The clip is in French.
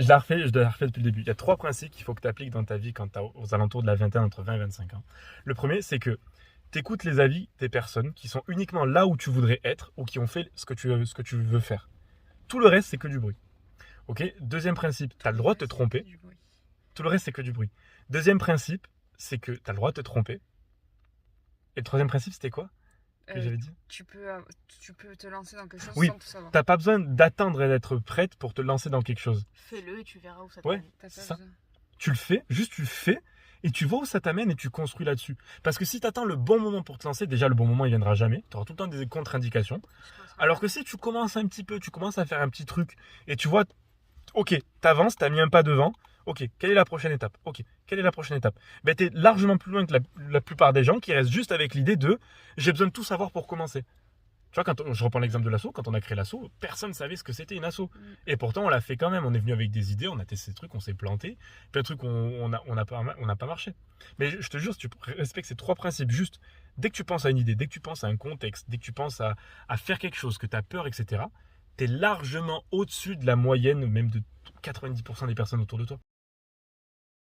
Je la refais depuis le début. Il y a 3 principes qu'il faut que tu appliques dans ta vie quand tu aux alentours de la vingtaine, entre 20 et 25 ans. Le premier, c'est que tu écoutes les avis des personnes qui sont uniquement là où tu voudrais être ou qui ont fait ce que tu veux faire. Tout le reste, c'est que du bruit. Ok. Deuxième principe, tu as le droit de te tromper. Tout le reste, c'est que du bruit. Deuxième principe, c'est que tu as le droit de te tromper. Et le troisième principe, c'était quoi que j'avais dit? Tu peux te lancer dans quelque chose Oui, sans tout savoir. t'as pas besoin d'attendre et d'être prête pour te lancer dans quelque chose. Fais-le et tu verras où ça Ouais. t'amène. T'as C'est pas ça. besoin. Tu le fais, juste tu le fais, et tu vois où ça t'amène et tu construis là-dessus. Parce que si tu attends le bon moment pour te lancer, déjà le bon moment il viendra jamais. Tu auras tout le temps des contre-indications. Alors que si tu commences un petit peu, tu commences à faire un petit truc, et tu vois, ok, t'avances, t'as mis un pas devant, ok, quelle est la prochaine étape? Ok, quelle est la prochaine étape? Ben, t'es largement plus loin que la plupart des gens qui restent juste avec l'idée de j'ai besoin de tout savoir pour commencer. Tu vois, je reprends l'exemple de l'asso, quand on a créé l'asso, personne ne savait ce que c'était une asso. Et pourtant, on l'a fait quand même. On est venu avec des idées, on a testé des trucs, on s'est planté. Plein de trucs, on n'a pas marché. Mais je te jure, si tu respectes ces 3 principes, juste dès que tu penses à une idée, dès que tu penses à un contexte, dès que tu penses à faire quelque chose, que tu as peur, etc., tu es largement au-dessus de la moyenne, même de 90% des personnes autour de toi.